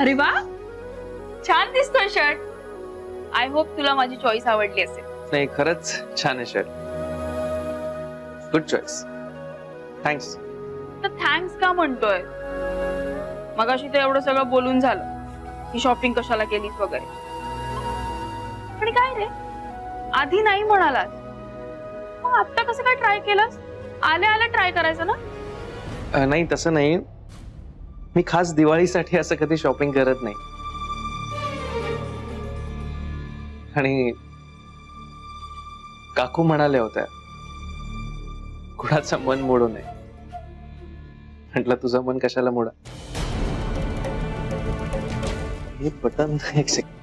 अरे वा, छान दिसतोय शर्ट. आय होप तुला माझी चॉईस आवडली असेल. नाही, खरंच छान आहे शर्ट. Good choice. थँक्स. तर थँक्स का म्हणतोय? मगाशी तर एवढं सगळं बोलून झालं की शॉपिंग कशाला केलीस वगैरे. आणि काय रे, आधी नाही म्हणालास, मग आता कसं काय ट्राय केलंस? आल्या आल्या ट्राय करायचं ना. नाही, तसं नाही. मी खास दिवाळीसाठी असं कधी शॉपिंग करत नाही. आणि काकू म्हणाल्या होत्या, कुणाचं मन मोडू नये. म्हटलं तुझं मन कशाला मोडा. हे बटन एक सेकंड.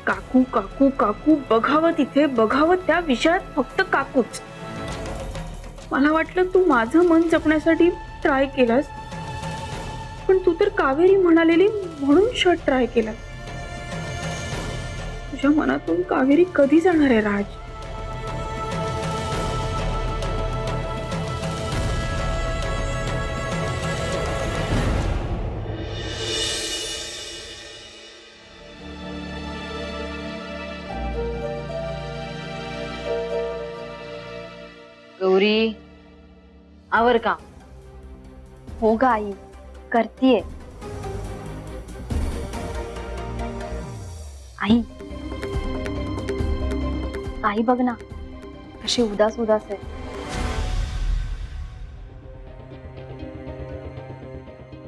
काकू काकू काकू, बघावं तिथे, बघावं त्या विषयात फक्त काकूच. मला वाटलं तू माझं मन जपण्यासाठी ट्राय केलास, पण तू तर कावेरी म्हणालेली म्हणून शर्ट ट्राय केला. तुझ्या मनातून कावेरी कधी जाणार आहे राज? गौरी, आवर का? हो ग आई, करतीये. आई, आई बघ ना, कशी उदास उदास आहे.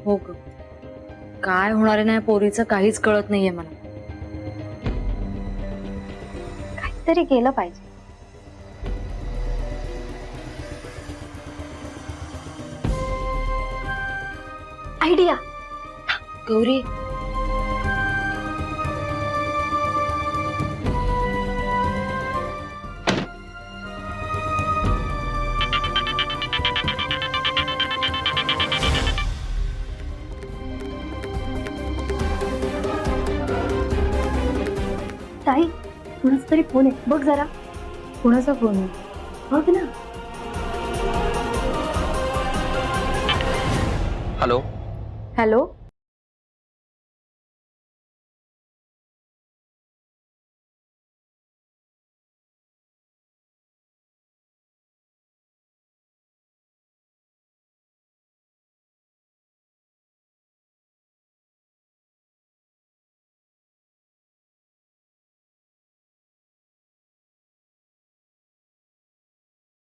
हो ग, काय होणार आहे ना या पोरीचं काहीच कळत नाहीये मला. काहीतरी केलं पाहिजे. आयडिया. गौरी, ताई, कोणाचा तरी फोन आहे, बघ जरा. कोणाचा फोन आहे? बघ ना. हॅलो. हॅलो.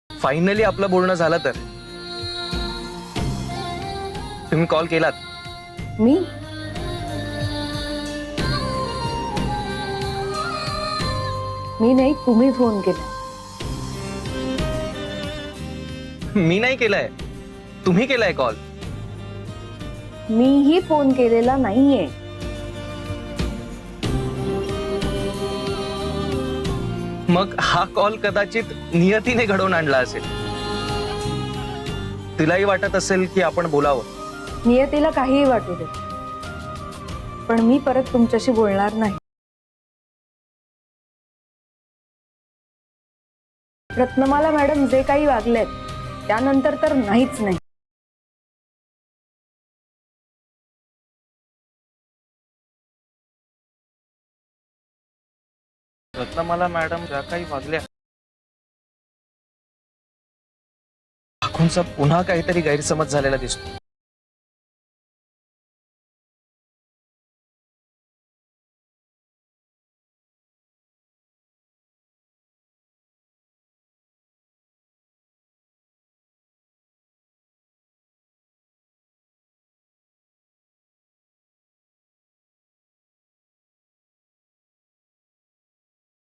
फायनली आपलं बोलणं झालं तर. तुम्ही कॉल केलात? मी नाही, तुम्ही फोन केला. मी नाही केलाय, तुम्ही केलाय कॉल. मीही फोन केलेला नाहीये. मग हा कॉल कदाचित नियतीने घडवून आणला असेल. तिलाही वाटत असेल की आपण बोलावं. नियतीला काहीही वाटू दे, पण मी परत तुमच्याशी बोलणार नाही. रत्नमाला मॅडम जे काही वागलेत त्यानंतर तर नाहीच नाही. रत्नमाला मॅडम ज्या काही वागल्या, काकूंचा पुन्हा काहीतरी गैरसमज झालेला दिसतो.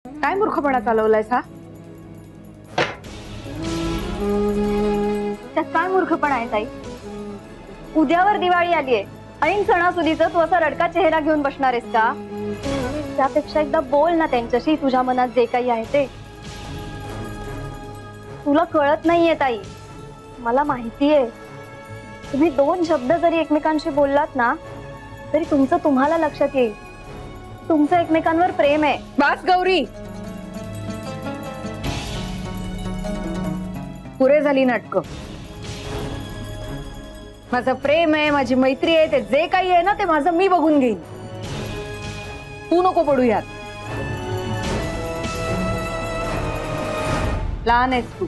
काय मूर्खपणा चालवलायस हा? त्यात काय मूर्खपणा आहे ताई? उद्यावर दिवाळी आलीये आणि सणासुदीचं तू असा रडका चेहरा घेऊन बसणार आहेस का? त्यापेक्षा एकदा बोल ना त्यांच्याशी, तुझ्या मनात जे काही आहे ते. तुला कळत नाहीये ताई, मला माहितीये. तुम्ही दोन शब्द जरी एकमेकांशी बोललात ना तरी तुमचं तुम्हाला लक्षात येईल. तुमचं एकमेकांवर प्रेम आहे. बस गौरी, पुरे झाली नाटकं. माझं प्रेम आहे, माझी मैत्री आहे, ते जे काही आहे ना ते माझं मी बघून घेईन. तू नको पडू यात. लहान आहेस तू,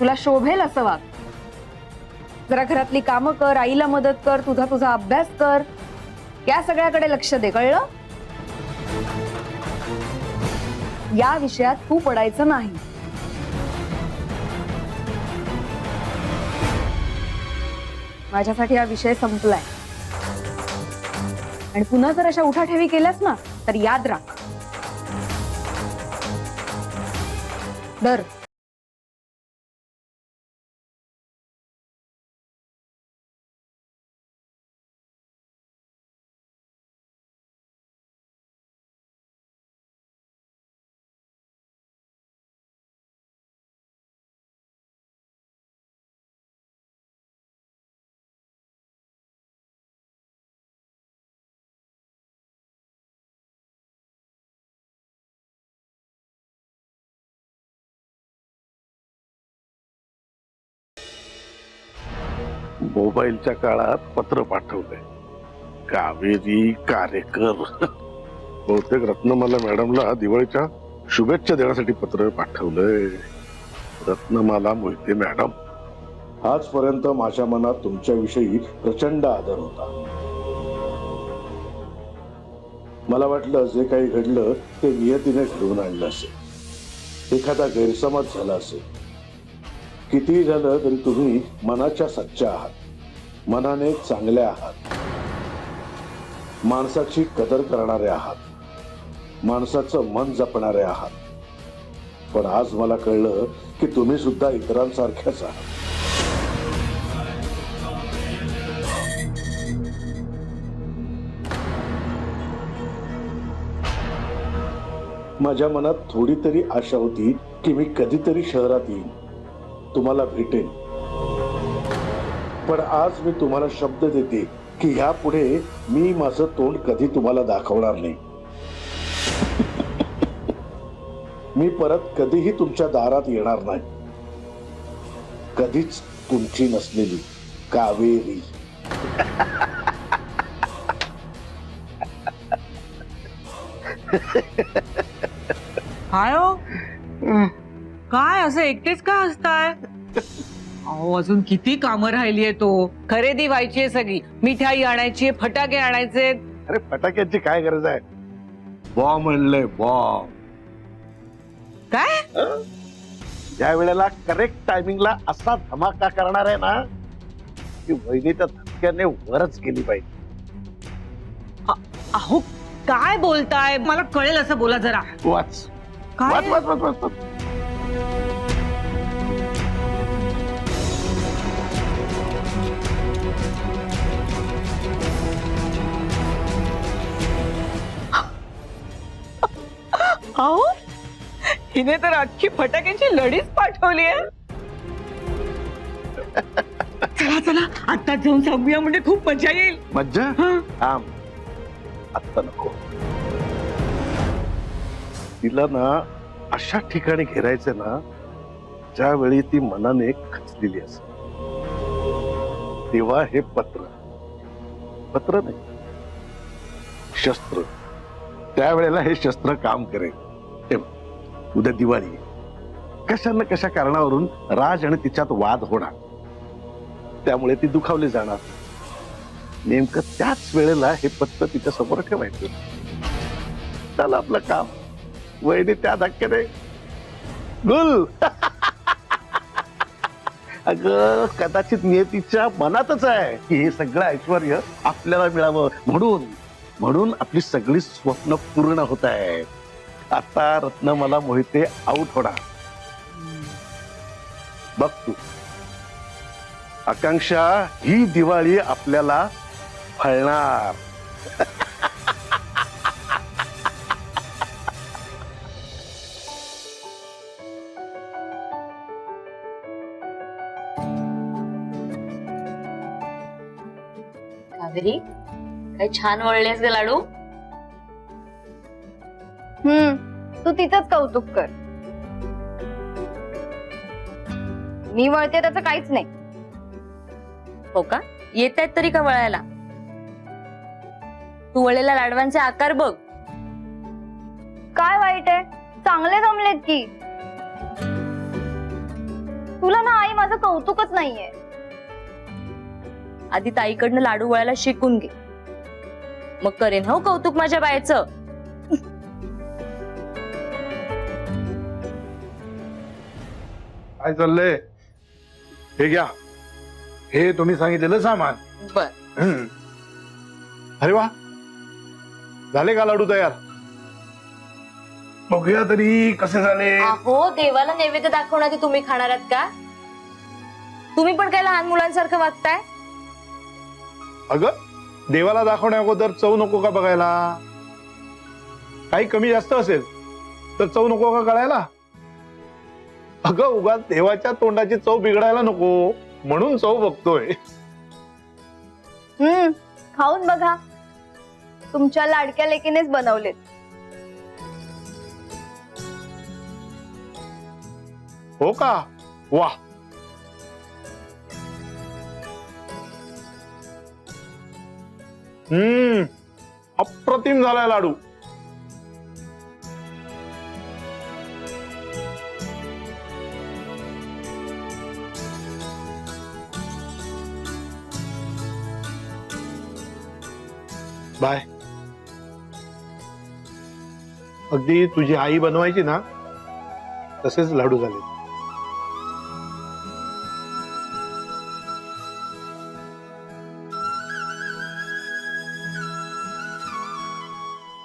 तुला शोभेल असं वाग. जरा घरातली कामं कर, आईला मदत कर, तुझा अभ्यास कर, या सगळ्याकडे लक्ष दे, कळलं? या विषयात तू पडायचं नाही. माझ्यासाठी हा विषय संपलाय. आणि पुन्हा जर अशा उठाठेवी केल्यास ना तर याद राख. धर. मोबाईलच्या काळात पत्र पाठवलंय. कावेरी कारेकर बहुतेक रत्नमाला मॅडमला दिवाळीच्या शुभेच्छा देण्यासाठी पत्र पाठवलंय. रत्नमाला मोहिते मॅडम, आजपर्यंत माझ्या मनात तुमच्याविषयी प्रचंड आदर होता. मला वाटलं जे काही घडलं ते नियतीने घडवून आणलं असेल. एखादा गैरसमज झाला असेल. किती झालं तरी तुम्ही मनाच्या सच्च्या आहात, मनाने चांगल्या आहात, माणसाची कदर करणारे आहात, माणसाचं मन जपणारे आहात. पण आज मला कळलं की तुम्ही सुद्धा इतरांसारख्याच आहात. माझ्या मनात थोडी तरी आशा होती की मी कधीतरी शहरात येईन, तुम्हाला भेटेन. पण आज मी तुम्हाला शब्द देते की ह्यापुढे मी माझं तोंड कधी तुम्हाला दाखवणार नाही. मी परत कधीही तुमच्या दारात येणार नाही. कधीच तुमची नसलेली कावेरी. काय हो, काय असं एकटेच का हसताय? अहो अजून किती कामं राहिली आहे. तो खरेदी व्हायची आहे, सगळी मिठाई आणायची, फटाके आणायचे. अरे फटाक्याची काय गरज आहे? बॉम्ब आणलंय, बॉम्ब. काय? ज्या वेळेला करेक्ट टायमिंगला असा धमाका करणार आहे ना की वहिनी त्या धक्क्याने वरच गेली पाहिजे. अहो काय बोलताय? मला कळेल असं बोला जरा. वाच काय? वाच वाच वाच वाच वाच. अहो हिने तर अख्खी फटाक्यांची लढीच पाठवली आहे. चला चला आता जाऊन सांगूया, म्हणजे खूप मजा येईल. मज्जा? हं. थांब, आत्ता नको. तिला ना अशा ठिकाणी घेरायचे ना ज्यावेळी ती मनाने खचलेली असेल. तेव्हा हे पत्र नाही, शस्त्र. त्यावेळेला हे शस्त्र काम करेल. उद्या दिवाळी आहे. कशा ना कशा कारणावरून राज आणि तिच्यात वाद होणार. त्यामुळे ती दुखावली जाणार. नेमकं त्याच वेळेला हे पत्र तिच्या समोर ठेवायचं. त्याला आपलं काम. वहिनी त्या धक्क्याने गुल. अगं कदाचित नियतीच्या मनातच आहे की हे सगळं ऐश्वर्य आपल्याला मिळावं, म्हणून आपली सगळी स्वप्न पूर्ण होत आहेत. आता रत्नमाला मोहिते आऊट होणार. बघ तू, आकांक्षा, ही दिवाळी आपल्याला फळणार. कावेरी, काय छान वळलेस ग लाडू. तू तिचंच कौतुक कर. मी वळते त्याचं काहीच नाही. हो का? येत आहेत तरी का वळायला? तू वळलेल्या लाडवांचे आकार बघ. काय वाईट आहे? चांगले जमलेत की. तुला ना आई माझं कौतुकच नाहीये. आधी ताईकडनं लाडू वळायला शिकून घे, मग करेन हो कौतुक माझ्या बायचं. काय चाललंय? हे घ्या, हे तुम्ही सांगितलेलं सामान. बर. हम्म. अरे वा, झाले का लाडू तयार? बघूया तरी कसे झाले. अहो, देवाला नैवेद्य दाखवण्याआधी तुम्ही खाणार आहात का? तुम्ही पण काय लहान मुलांसारखं वागताय? अगं, देवाला दाखवण्या अगोदर चव नको का बघायला? काही कमी जास्त असेल तर चव नको का कळायला? अगं, उगाच देवाच्या तोंडाची चव बिघडायला नको म्हणून चव बघतोय. खाऊन बघा. तुमच्या लाडक्या लेकीनेच बनवलेत. हो का? वा. अप्रतिम झालाय लाडू. बाय. अगदी तुझी आई बनवायची ना तसेच लाडू झाले.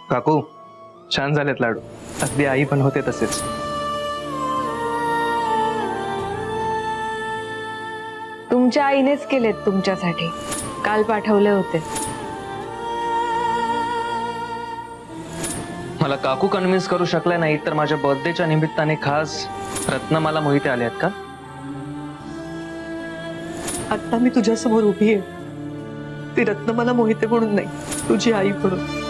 काकू, छान झालेत लाडू, अगदी आई बनवते तसेच. तुमच्या आईनेच केलेत तुमच्यासाठी. काल पाठवले होते. मला काकू कन्व्हिन्स करू शकल्या नाही तर माझ्या बर्थडेच्या निमित्ताने खास रत्नमाला मोहिते आले आहेत का? आता मी तुझ्या समोर उभी आहे, ती रत्नमाला मोहिते म्हणून नाही, तुझी आई म्हणून.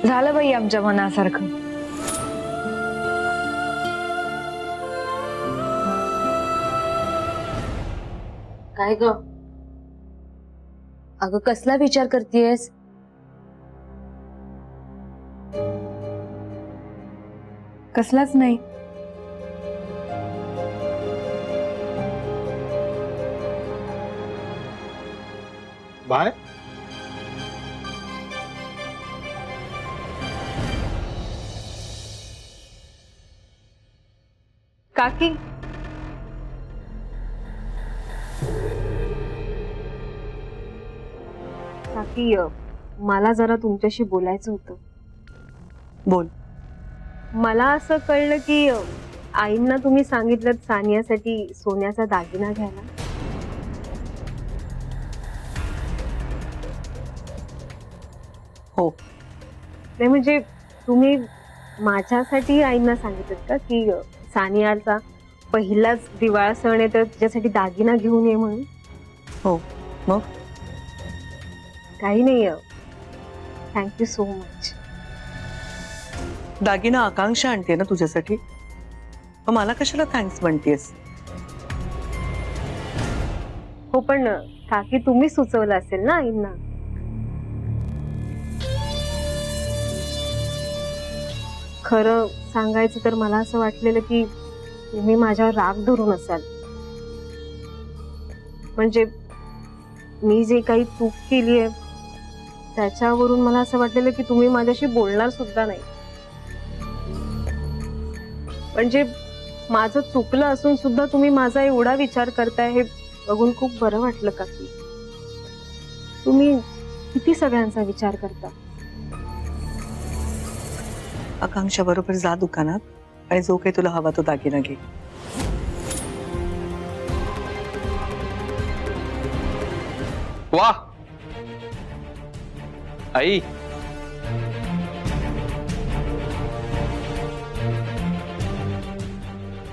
झालं बाई आमच्या मनासारखं. काय ग? अगं, कसला विचार करतेयस? कसलाच नाही. बाय. काकी, काकी, मला जरा तुमच्याशी बोलायचं होतं. बोल. मला असं कळलं की आईंना तुम्ही सांगितलं सानियासाठी सोन्याचा दागिना घ्यायला. हो. नाही म्हणजे तुम्ही माझ्यासाठी आईंना सांगितलं का की सानियाचा पहिलाच दिवाळा सण आहे तर तिच्यासाठी दागिना घेऊन ये म्हणून? हो. मग काही नाही. Thank you so much. दागिना आकांक्षा आणते ना तुझ्यासाठी, मग मला कशाला थँक्स म्हणतेस? हो पण काकी तुम्ही सुचवलं असेल ना आईंना. खरं सांगायचं तर मला असं वाटलेलं की तुम्ही माझ्यावर राग धरून असाल. म्हणजे मी जे काही चूक केली आहे त्याच्यावरून मला असं वाटलेलं की तुम्ही माझ्याशी बोलणार सुद्धा नाही. म्हणजे माझं चुकलं असून सुद्धा तुम्ही माझा एवढा विचार करताय हे बघून खूप बरं वाटलं काकी. तुम्ही किती सगळ्यांचा विचार करता. आकांक्षा बरोबर जा दुकानात आणि जो काही तुला हवा तो दागिना घे. वा आई,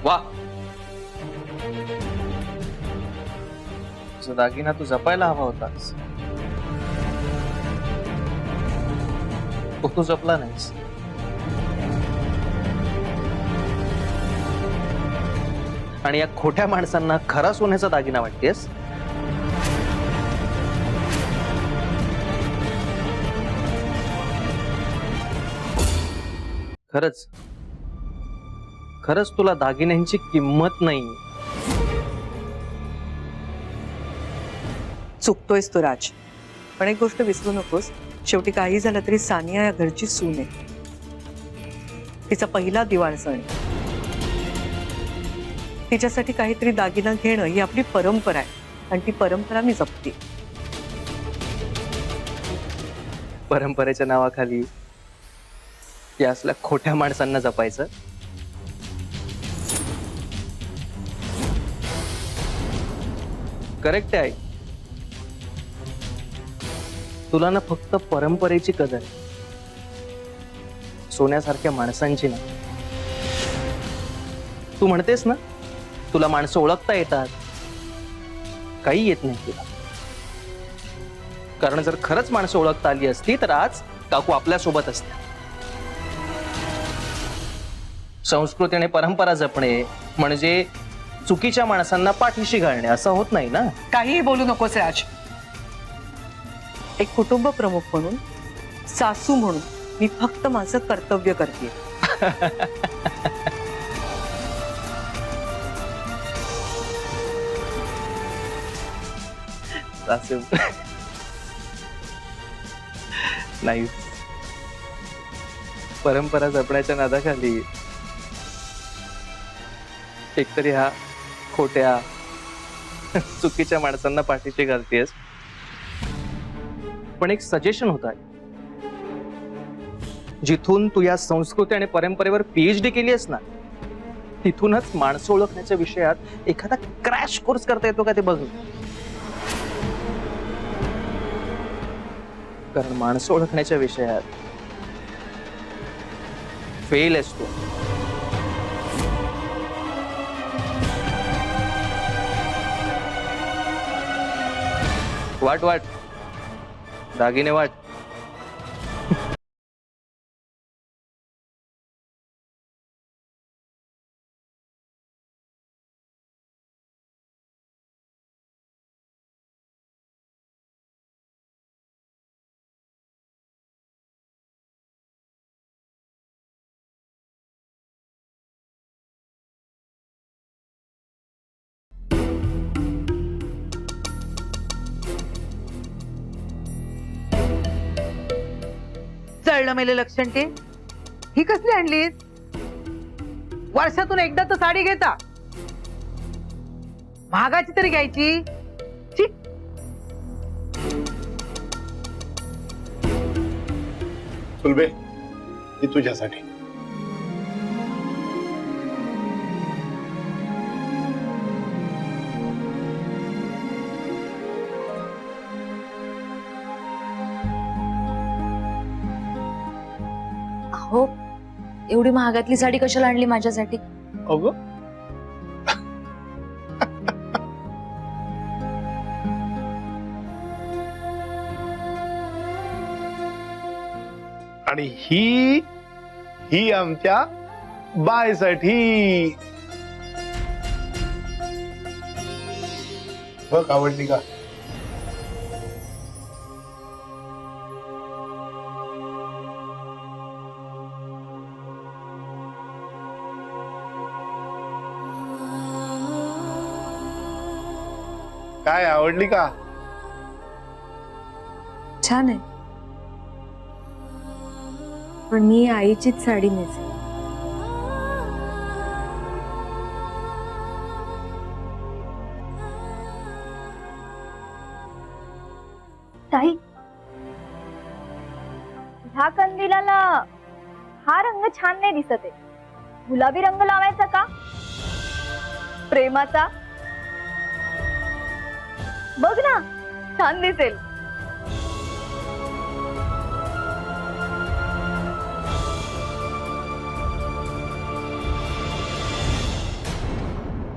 वा, तुझा दागिना तू जपायला हवा होतास. तो तू जपला नाहीस. आणि या खोट्या माणसांना खरा सोन्याचा दागिना वाटतेस. खरंच खरंच तुला दागिन्यांची किंमत नाही. चुकतोयस तो राज, पण एक गोष्ट विसरू नकोस, शेवटी काही झालं तरी सानिया या घरची सून आहे. तिचा पहिला दिवाळ सण आहे. तिच्यासाठी काहीतरी दागिना घेणं ही आपली परंपरा आहे आणि ती परंपरा मी जपते. परंपरेच्या नावाखाली या असल्या खोट्या माणसांना जपायचं. करेक्ट आहे. तुला ना फक्त परंपरेची कदर आहे, सोन्यासारख्या माणसांची ना. तू म्हणतेस ना तुला माणसं ओळखता येतात, काही येत नाही तुला. कारण जर खरंच माणसं ओळखता आली असती तर आज काकू आपल्या सोबत असत्या. संस्कृती आणि परंपरा जपणे म्हणजे चुकीच्या माणसांना पाठीशी घालणे असं होत नाही ना. काहीही बोलू नकोस राज. एक कुटुंब प्रमुख म्हणून, सासू म्हणून मी फक्त माझं कर्तव्य करते. असं नाही. परंपरा जपण्याच्या नादाखाली एकतरी हा खोट्या चुकीच्या माणसांना पाठीशी घालतेस. पण एक सजेशन होत आहे, जिथून तू या संस्कृती आणि परंपरेवर PhD केली आहेस ना, तिथूनच माणसं ओळखण्याच्या विषयात एखादा क्रॅश कोर्स करता येतो का ते बघ. कारण माणसं ओळखण्याच्या विषयात फेल आहेस तू. वाट वाट दागिने वाट. चळलं मेले लक्षण. ही कसली आणलीस? वर्षातून एकदा तर साडी घेता, महागाची तरी घ्यायची. छी. सुलभे, ही तुझ्यासाठी. हो, एवढी महागातली साडी कशाला आणली माझ्यासाठी? अगं आणि ही आमच्या बायसाठी. बघ, आवडली का? काय आवडली का? छान आहे, पण मी आईचीच साडी नेसेन. ताई, ह्या कंदिलाला हा रंग छान नाही दिसत आहे. गुलाबी रंग लावायचा का? प्रेमाचा. बघ ना, छान दिसेल.